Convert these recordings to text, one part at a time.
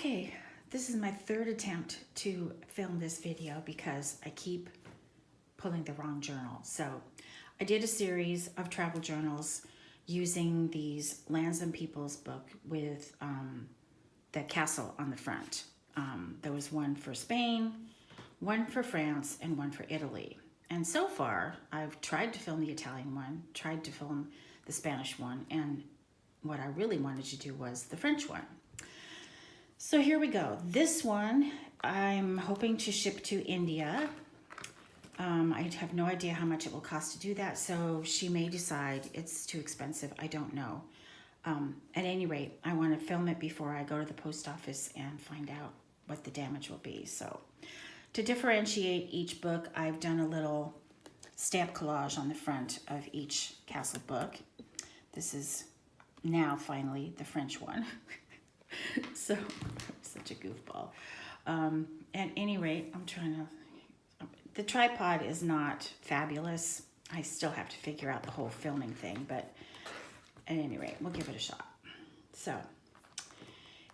Okay, this is my third attempt to film this video because I keep pulling the wrong journal. So I did a series of travel journals using these Lands and Peoples book with the castle on the front. There was one for Spain, one for France, and one for Italy. And so far, I've tried to film the Italian one, tried to film the Spanish one, and what I really wanted to do was the French one. So here we go. This one, I'm hoping to ship to India. I have no idea how much it will cost to do that, so she may decide it's too expensive. I don't know. At any rate, I want to film it before I go to the post office and find out what the damage will be. So to differentiate each book, I've done a little stamp collage on the front of each castle book. This is now finally the French one. So, such a goofball. At any rate, I'm trying to... The tripod is not fabulous. I still have to figure out the whole filming thing, but at any rate, we'll give it a shot. So,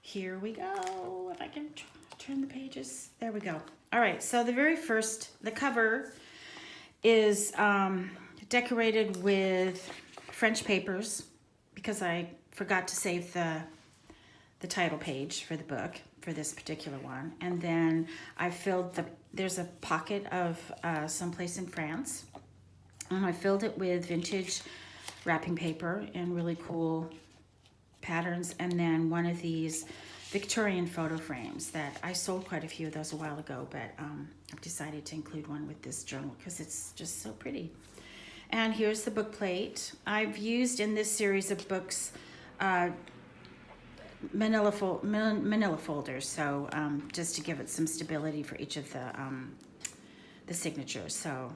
here we go. If I can turn the pages. There we go. All right, so the very first, the cover is decorated with French papers because I forgot to save the title page for the book for this particular one. And then I filled there's a pocket of someplace in France. And I filled it with vintage wrapping paper and really cool patterns. And then one of these Victorian photo frames that I sold quite a few of those a while ago, but I've decided to include one with this journal because it's just so pretty. And here's the book plate. I've used in this series of books manila folders, so just to give it some stability for each of the signatures. So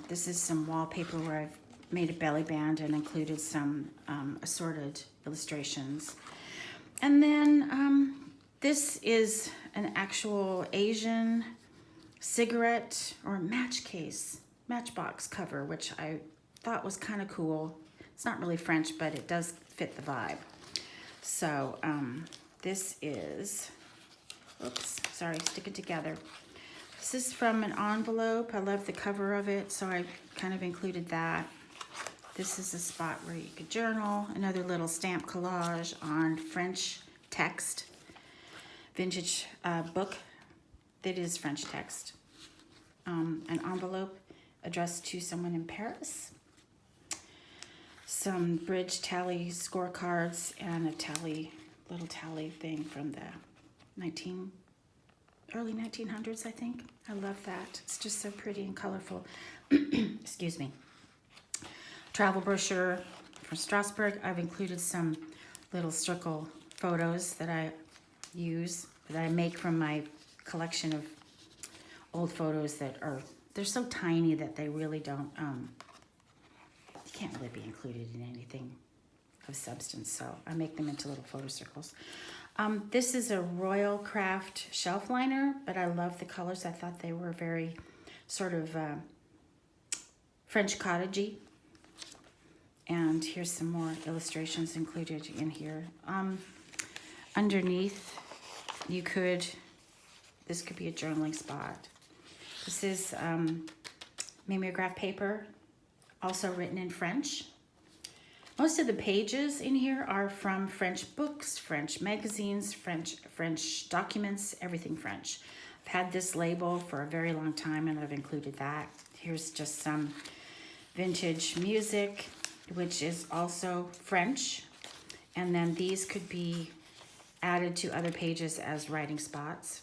this is some wallpaper where I've made a belly band and included some assorted illustrations. And then this is an actual Asian cigarette or matchbox cover, which I thought was kind of cool. It's not really French, but it does fit the vibe. So this is, stick it together. This is from an envelope. I love the cover of it, so I kind of included that. This is a spot where you could journal. Another little stamp collage on French text. Vintage book that is French text. An envelope addressed to someone in Paris. Some bridge tally scorecards and a little tally thing from the early 1900s, I think. I love that. It's just so pretty and colorful. Excuse me. Travel brochure from Strasbourg. I've included some little circle photos that I use, that I make from my collection of old photos they're so tiny that they really don't, can't really be included in anything of substance, so I make them into little photo circles. This is a Royal Craft shelf liner, but I love the colors. I thought they were very sort of French cottagey. And here's some more illustrations included in here. Underneath, this could be a journaling spot. This is mimeograph paper, also written in French. Most of the pages in here are from French books, French magazines, French documents, everything French. I've had this label for a very long time and I've included that. Here's just some vintage music, which is also French. And then these could be added to other pages as writing spots.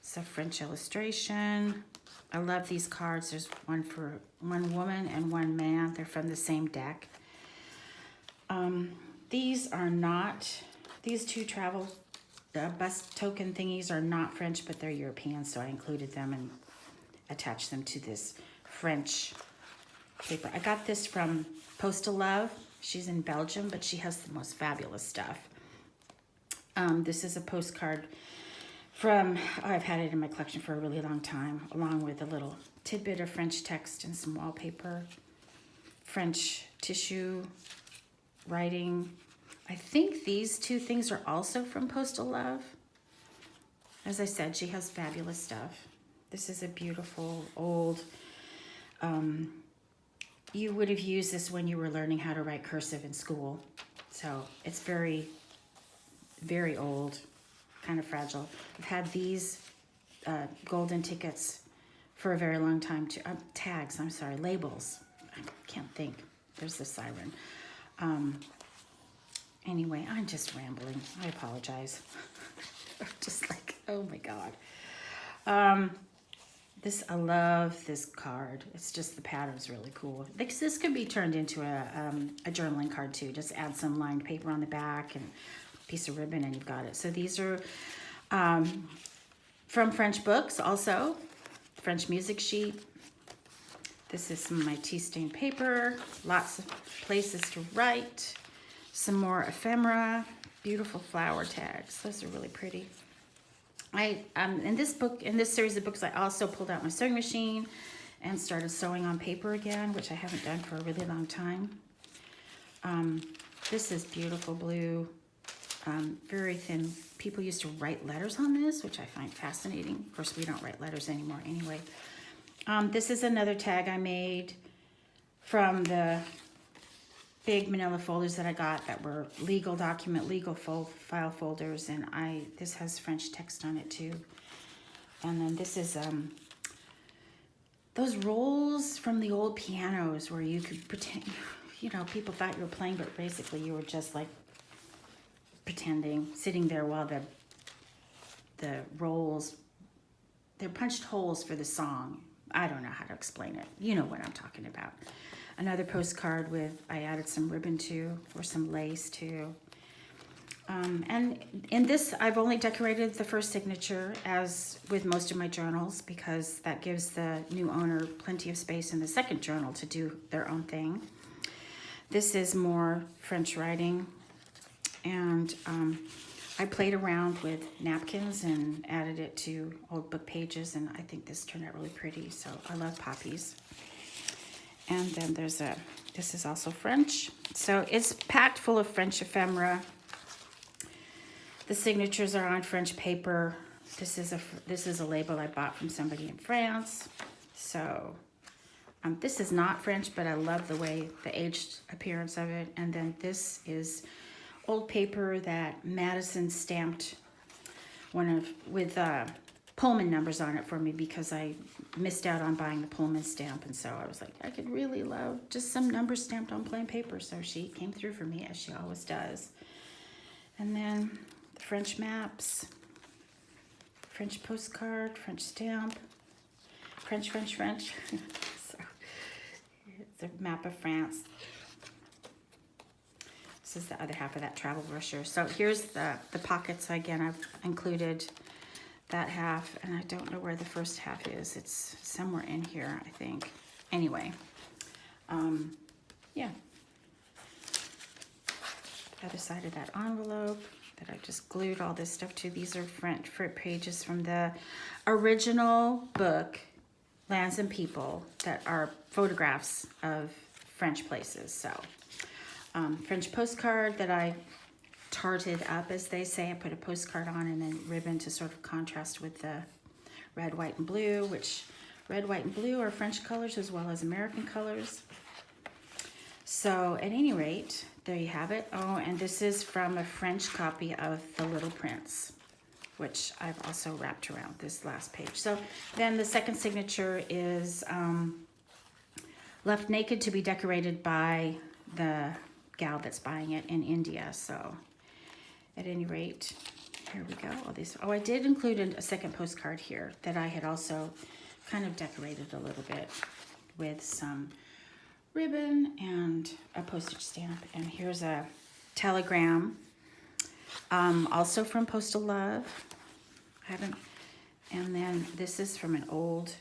So French illustration. I love these cards. There's one for one woman and one man. They're from the same deck. These two travel bus token thingies are not French, but they're European, so I included them and attached them to this French paper. I got this from Postal Love. She's in Belgium, but she has the most fabulous stuff. This is a postcard I've had it in my collection for a really long time, along with a little tidbit of French text and some wallpaper, French tissue, writing. I think these two things are also from Postal Love. as I said, she has fabulous stuff. This is a beautiful old, you would have used this when you were learning how to write cursive in school. So it's very, very old, kind of fragile. I've had these golden tickets for a very long time too. Tags, I'm sorry, labels. I can't think. There's the siren. Anyway, I'm just rambling. I apologize. I'm just like, oh my God. I love this card. It's just the pattern's really cool. This could be turned into a journaling card too. Just add some lined paper on the back and a piece of ribbon and you've got it. So these are from French books also. French music sheet. This is some of my tea stain paper. Lots of places to write. Some more ephemera. Beautiful flower tags. Those are really pretty. In this series of books, I also pulled out my sewing machine and started sewing on paper again, which I haven't done for a really long time. This is beautiful blue, very thin. People used to write letters on this, which I find fascinating. Of course, we don't write letters anymore anyway. This is another tag I made from the big manila folders that I got that were legal file folders, and this has French text on it too. And then this is those rolls from the old pianos where you could pretend, people thought you were playing, but basically you were just like pretending, sitting there while the rolls, they're punched holes for the song. I don't know how to explain it. You know what I'm talking about. Another postcard I added some ribbon to, or some lace to. And in this, I've only decorated the first signature, as with most of my journals, because that gives the new owner plenty of space in the second journal to do their own thing. This is more French writing, and I played around with napkins and added it to old book pages, and I think this turned out really pretty, so I love poppies. And then this is also French. So it's packed full of French ephemera. The signatures are on French paper. This is a label I bought from somebody in France. So this is not French, but I love the aged appearance of it. And then this is old paper that Madison stamped with Pullman numbers on it for me, because I missed out on buying the Pullman stamp, and so I was like, I could really love just some numbers stamped on plain paper. So she came through for me, as she always does. And then the French maps, French postcard, French stamp, French. So it's a map of France. This is the other half of that travel brochure. So here's the pockets. Again, I've included that half, and I don't know where the first half is. It's somewhere in here, I think. Anyway, yeah. The other side of that envelope that I just glued all this stuff to. These are French pages from the original book, Lands and People, that are photographs of French places. So, French postcard that I tarted up, as they say. I put a postcard on and then ribbon to sort of contrast with the red, white, and blue, which red, white, and blue are French colors as well as American colors. So at any rate, there you have it. Oh, and this is from a French copy of The Little Prince, which I've also wrapped around this last page. So then the second signature is left naked to be decorated by the gal that's buying it in India. So at any rate, here we go. I did include a second postcard here that I had also kind of decorated a little bit with some ribbon and a postage stamp. And here's a telegram, also from Postal Love. And then this is from an old,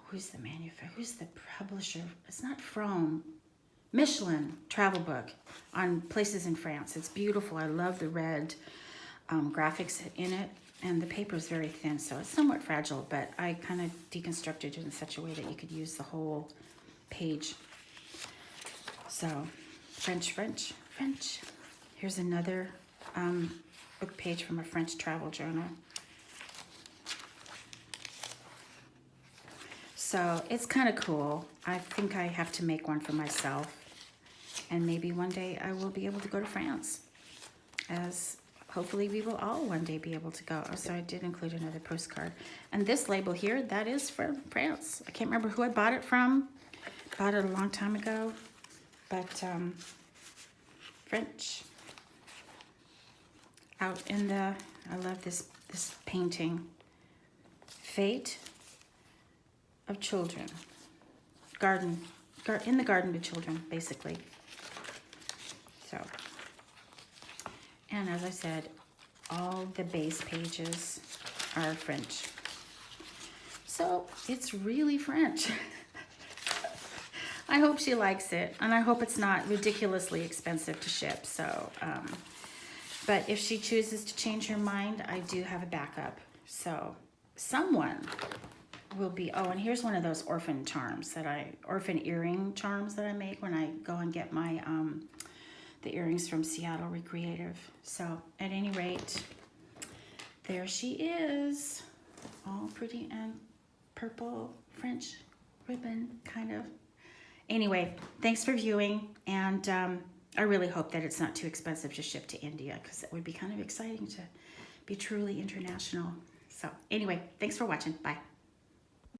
who's the manufacturer? Who's the publisher? It's not Frome. Michelin travel book on places in France. It's beautiful. I love the red graphics in it, and the paper is very thin, so it's somewhat fragile, but I kind of deconstructed it in such a way that you could use the whole page. So French. Here's another book page from a French travel journal. So it's kind of cool. I think I have to make one for myself. And maybe one day I will be able to go to France, as hopefully we will all one day be able to go. Oh, so I did include another postcard. And this label here, that is from France. I can't remember who I bought it from. Bought it a long time ago, but French. Out in the, I love this painting. Fate of children. In the garden with children, basically. So, and as I said, all the base pages are French. So it's really French. I hope she likes it, and I hope it's not ridiculously expensive to ship. So, but if she chooses to change her mind, I do have a backup. So someone will be, oh, and here's one of those orphan charms orphan earring charms that I make when I go and get my, the earrings from Seattle Recreative. So at any rate, there she is, all pretty and purple French ribbon, kind of. Anyway, thanks for viewing, and I really hope that it's not too expensive to ship to India, because it would be kind of exciting to be truly international. So anyway, thanks for watching. Bye.